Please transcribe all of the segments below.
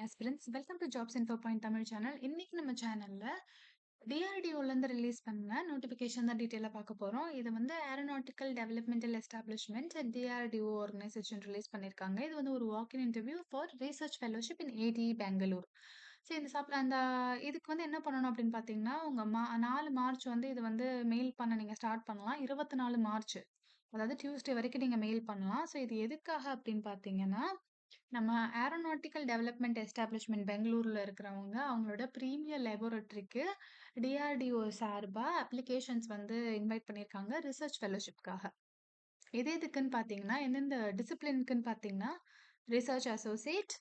Aspirants welcome to jobs info point Tamil channel. இன்னைக்கு நம்ம சேனல்ல டிஆர்டிஓலேருந்து ரிலீஸ் பண்ண நோட்டிஃபிகேஷன் தான் டீட்டெயிலாக பார்க்க போகிறோம். இது வந்து aeronautical developmental establishment DRDO organisation release பண்ணியிருக்காங்க. இது வந்து ஒரு walk in interview for research fellowship in ADE Bangalore. சரி அந்த இதுக்கு வந்து என்ன பண்ணணும் அப்படின்னு பார்த்தீங்கன்னா, உங்கள் 4 மார்ச் வந்து இது வந்து மெயில் பண்ண நீங்கள் ஸ்டார்ட் பண்ணலாம். 24 மார்ச் அதாவது டியூஸ்டே வரைக்கும் நீங்கள் மெயில் பண்ணலாம். ஸோ இது எதுக்காக அப்படின்னு பார்த்தீங்கன்னா, நம்ம ஏரோநாட்டிக்கல் டெவலப்மெண்ட் எஸ்டாப்ளிஷ்மெண்ட் பெங்களூர்ல இருக்கிறவங்க அவங்களோட பிரீமியர் லேபரட்டரிக்கு டிஆர்டிஓ சார்பா அப்ளிகேஷன்ஸ் வந்து இன்வைட் பண்ணியிருக்காங்க ரிசர்ச் ஃபெலோஷிப்காக. எது எதுக்குன்னு பார்த்தீங்கன்னா, எந்தெந்த டிசிப்ளினுக்குன்னு பார்த்தீங்கன்னா, research associate,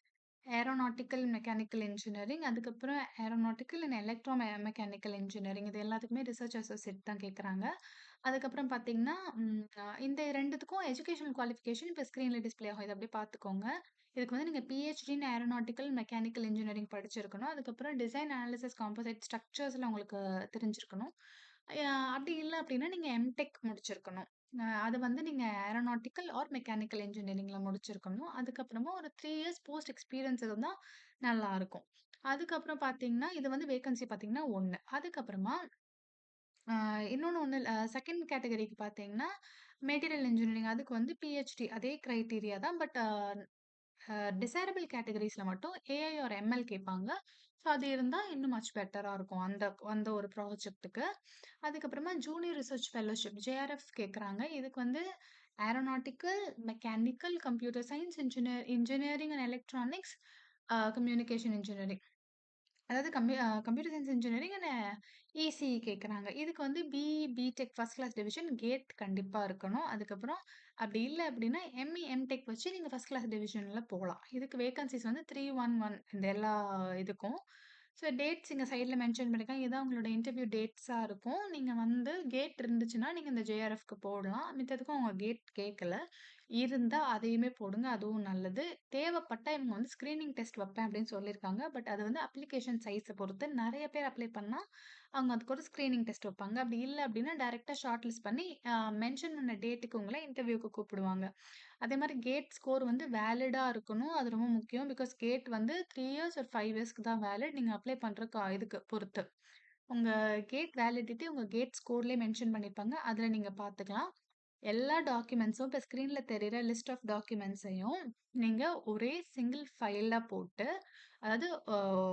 aeronautical mechanical engineering, அதுக்கப்புறம் aeronautical and electromechanical engineering இது எல்லாத்துக்குமே ரிசர்ச் அசோசியேட் தான் கேட்குறாங்க. அதுக்கப்புறம் பார்த்தீங்கன்னா, இந்த 2த்துக்கும் எஜுகேஷனல் குவாலிஃபிகேஷன் இப்போ ஸ்க்ரீன்ல டிஸ்ப்ளே ஆகும். இத அப்படியே பார்த்துக்கோங்க. இதுக்கு வந்து நீங்க PhD in aeronautical mechanical engineering படிச்சிருக்கணும். அதுக்கப்புறம் டிசைன் அனாலிசிஸ் காம்போசைட் ஸ்ட்ரக்சர்ஸ்ல உங்களுக்கு தெரிஞ்சிருக்கணும். அப்படி இல்ல அப்படின்னா, நீங்க எம்டெக் முடிச்சிருக்கணும். அது வந்து நீங்க ஏரோநாட்டிக்கல் ஆர் மெக்கானிக்கல் இன்ஜினியரிங்ல முடிச்சிருக்கணும். அதுக்கப்புறமா ஒரு 3 இயர்ஸ் போஸ்ட் எக்ஸ்பீரியன்ஸ் இருந்தா நல்லாருக்கும். அதுக்கப்புறம் பார்த்தீங்கன்னா, இது வந்து வேக்கன்சி பார்த்தீங்கன்னா 1. அதுக்கப்புறமா ஆ இன்னொன்னு ஒண்ணு 2ண்ட் கேட்டகரிக்கு பார்த்தீங்கன்னா, மெட்டீரியல் இன்ஜினியரிங் அதுக்கு வந்து பிஹெச்டி அதே கிரைட்டீரியா தான். பட் டிசைரபிள் கேட்டகரீஸ்ல மட்டும் ஏஐ ஆர் எம்எல் கேட்பாங்க. ஸோ அது இருந்தா இன்னும் மச் பெட்டரா இருக்கும். அந்த அந்த ஒரு ப்ராஜெக்ட்டுக்கு. அதுக்கப்புறமா ஜூனியர் ரிசர்ச் ஃபெலோஷிப் ஜேஆர்எஃப் கேட்குறாங்க. இதுக்கு வந்து aeronautical, mechanical, computer science, engineering and electronics, communication engineering. அதாவது computer science engineering and ECE கேட்குறாங்க. இதுக்கு வந்து BTech first class division GATE கண்டிப்பா இருக்கணும். அதுக்கப்புறம் அப்படி இல்ல அப்படின்னா எம்டெக் வச்சு நீங்க ஃபர்ஸ்ட் கிளாஸ் டிவிஷன்ல போலாம். இதுக்கு வேக்கன்சிஸ் வந்து 311 இந்த எல்லா இதுக்கும். ஸோ டேட்ஸ் இங்க சைட்ல மென்ஷன் பண்ணியிருக்காங்க. இதான் உங்களோட இன்டர்வியூ டேட்ஸா இருக்கும். நீங்க வந்து கேட் இருந்துச்சுன்னா நீங்க இந்த ஜேஆர்எஃப்க்கு போடலாம். மித்ததுக்கும் அவங்க கேட் கேட்கல. இருந்தா அதையுமே போடுங்க. அதுவும் நல்லது. தேவைப்பட்டா இவங்க வந்து ஸ்கிரீனிங் டெஸ்ட் வைப்பேன் அப்படின்னு சொல்லியிருக்காங்க. பட் அது வந்து அப்ளிகேஷன் சைஸ பொறுத்து. நெறைய பேர் அப்ளை பண்ணா, அவங்க அதுக்கு ஒரு ஸ்கிரீனிங் டெஸ்ட் வைப்பாங்க. அப்படி இல்ல அப்படின்னா, டைரக்ட்டா ஷார்ட் லிஸ்ட் பண்ணி மென்ஷன் பண்ண டேட்டுக்கு உங்கள இன்டர்வியூக்கு கூப்பிடுவாங்க. அதே மாரி கேட் ஸ்கோர் வந்து வேலிடா இருக்கணும். அது ரொம்ப முக்கியம். பிகாஸ் கேட் வந்து 3 இயர்ஸ் ஒரு 5 இயர்ஸ்க்கு தான் வேலிட். நீங்க அப்ளை பண்ற இதுக்கு பொறுத்து. உங்க கேட் வேலிடிட்டி உங்க கேட் ஸ்கோர்லயே மென்ஷன் பண்ணியிருப்பாங்க. அதுல நீங்க பார்த்துக்கலாம். எல்லா டாக்குமெண்ட்ஸும் இப்ப ஸ்க்ரீன்ல தெரியிற லிஸ்ட் ஆஃப் டாக்குமெண்ட்ஸையும் நீங்க ஒரே சிங்கிள் ஃபைலா போட்டு, அதாவது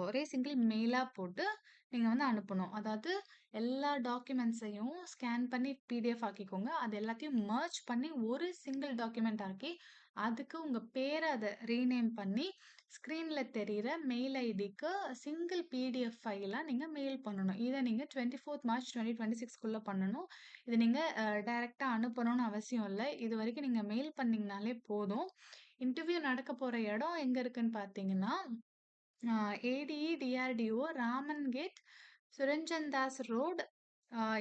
ஒரே சிங்கிள் மெயிலா போட்டு நீங்க வந்து அனுப்பணும். அதாவது எல்லா டாக்குமெண்ட்ஸையும் ஸ்கேன் பண்ணி பிடிஎஃப் ஆக்கிக்கோங்க. அது எல்லாத்தையும் மெர்ஜ் பண்ணி ஒரு சிங்கிள் டாக்குமெண்ட் ஆக்கி, அதுக்கு உங்க பேர அத ரீநேம் பண்ணி, ஸ்க்ரீன்ல தெரியிற மெயில் ஐடிக்கு சிங்கிள் பிடிஎஃப் ஃபைலா நீங்க மெயில் பண்ணணும். இத நீங்க 24த் மார்ச் 2026க்குள்ள பண்ணணும். இது நீங்க டைரக்ட்டா அனுப்பணும்னு அவசியம் இல்ல. இதுவரைக்கும் நீங்க மெயில் பண்ணீங்கனாலே போதும். இன்டர்வியூ நடக்க போற இடம் எங்க இருக்குன்னு பார்த்தீங்கன்னா, அ ADE DRDO Raman gate, Suranjan Das road.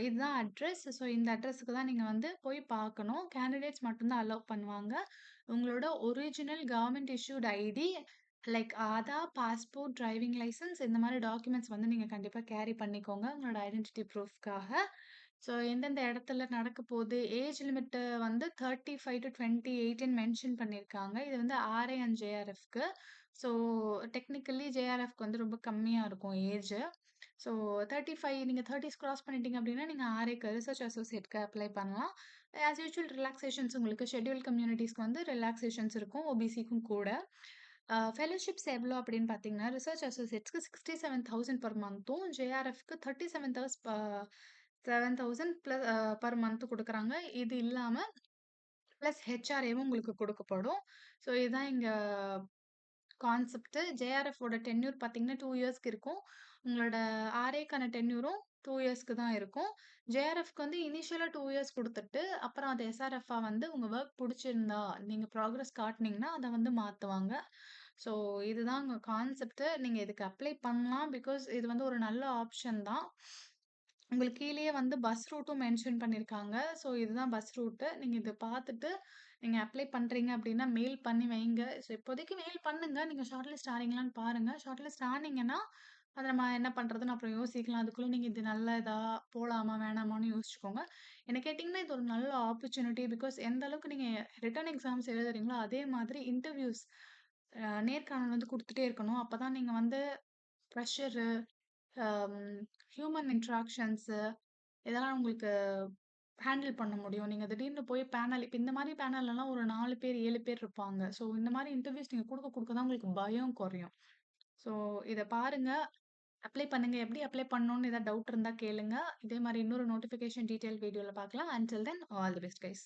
இதுதான் அட்ரஸ். ஸோ இந்த அட்ரஸ்க்கு தான் நீங்க வந்து போய் பார்க்கணும். கேண்டிடேட்ஸ் மட்டும் தான் அலோவ் பண்ணுவாங்க. உங்களோட original government issued ID like Aadhaar, passport, driving licence இந்த மாரி டாக்குமெண்ட்ஸ் வந்து நீங்க கண்டிப்பா கேரி பண்ணிக்கோங்க. உங்களோட ஐடென்டிட்டி ப்ரூஃப்காக. ஸோ எந்தெந்த இடத்துல நடக்க போது, ஏஜ் லிமிட் வந்து 35 டூ 28ன்னு மென்ஷன் பண்ணியிருக்காங்க. இது வந்து ஆர்ஐ அண்ட் ஜேஆர்எஃப்க்கு. ஸோ டெக்னிக்கலி ஜேஆர்எஃப்க்கு வந்து ரொம்ப கம்மியா இருக்கும் ஏஜ். ஸோ 35 நீங்க 30ஸ் கிராஸ் பண்ணிட்டீங்க அப்படின்னா, நீங்க ஆர்ஐக்கு ரிசர்ச் அசோசியேட்க்கு அப்ளை பண்ணலாம். ஆஸ் யூசுவல் ரிலாக்சேஷன்ஸ் உங்களுக்கு ஷெட்யூல்ட் கம்யூனிட்டீஸ்க்கு வந்து ரிலாக்சேஷன்ஸ் இருக்கும். ஓபிசிக்கும் கூட. ஃபெலோஷிப்ஸ் எவ்வளோ அப்படின்னு பார்த்தீங்கன்னா, ரிசர்ச் அசோசியேட்ஸ்க்கு 67,000 பெர் மந்த்தும், ஜேஆர்எஃப்க்கு 37,000 பெர் மந்த் குடுக்குறாங்க. இது இல்லாம பிளஸ் ஹெச்ஆர்ஏவும் உங்களுக்கு குடுக்கப்படும். ஸோ இதுதான் இங்க கான்செப்ட். ஜேஆர்எஃப் ஓட டென்யூர் பார்த்தீங்கன்னா 2 இயர்ஸ்க்கு இருக்கும். உங்களோட ஆர்ஏக்கான டென்யூரும் 2 இயர்ஸ்க்கு தான் இருக்கும். ஜேஆர்எஃப்க்கு வந்து இனிஷியலா 2 இயர்ஸ் குடுத்துட்டு, அப்புறம் அது எஸ்ஆர்எஃப்பா வந்து உங்க வொர்க் புடிச்சிருந்தா, நீங்க ப்ராக்ரஸ் காட்டுனீங்கன்னா, அத வந்து மாத்துவாங்க. ஸோ இதுதான் உங்க கான்செப்ட். நீங்க இதுக்கு அப்ளை பண்ணலாம். பிகாஸ் இது வந்து ஒரு நல்ல ஆப்ஷன் தான். உங்களுக்கு கீழயே வந்து பஸ் ரூட்டும் மென்ஷன் பண்ணியிருக்காங்க. ஸோ இதுதான் பஸ் ரூட்டு. நீங்க இத பார்த்துட்டு, நீங்க அப்ளை பண்றீங்க அப்டின்னா, மெயில் பண்ணி வைங்க. ஸோ இப்போதைக்கு மெயில் பண்ணுங்க. நீங்க ஷார்ட் லிஸ்ட் ஆறீங்களான்னு பாருங்க. ஷார்ட் லிஸ்ட் ஆனீங்கன்னா, அத நம்ம என்ன பண்றதுன்னு அப்புறம் யோசிக்கலாம். அதுக்குள்ள நீங்க இது நல்லதா, போலாமா, வேணாமான்னு யோசிச்சுக்கோங்க. என்ன கேட்டீங்கன்னா, இது ஒரு நல்ல ஆப்பர்ச்சுனிட்டி. பிகாஸ் எந்த அளவுக்கு நீங்க ரிட்டர்ன் எக்ஸாம்ஸ் எழுதுறீங்களோ, அதே மாதிரி இன்டர்வியூஸ் நேர்காணல் வந்து குடுத்துட்டே இருக்கணும். அப்பதான் நீங்க வந்து ப்ரெஷரு, அம் ஹியூமன் இன்டராக்ஷன்ஸு இதெல்லாம் உங்களுக்கு ஹேண்டில் பண்ண முடியும். நீங்க திடீர்னு போய் பேனல் இப்ப இந்த மாரி பேனல்லலாம் ஒரு 4 பேர், 7 பேர் இருப்பாங்க. ஸோ இந்த மாரி இன்டர்வியூஸ் நீங்க குடுக்க குடுக்க தான் உங்களுக்கு பயம் குறையும். ஸோ இத பாருங்க. அப்ளை பண்ணுங்க. எப்படி அப்ளை பண்ணணும்னு ஏதாவது டவுட் இருந்தா கேளுங்க. இதே மாரி இன்னொரு நோட்டிஃபிகேஷன் டீட்டெயில் வீடியோல பார்க்கலாம். Until then all the best guys.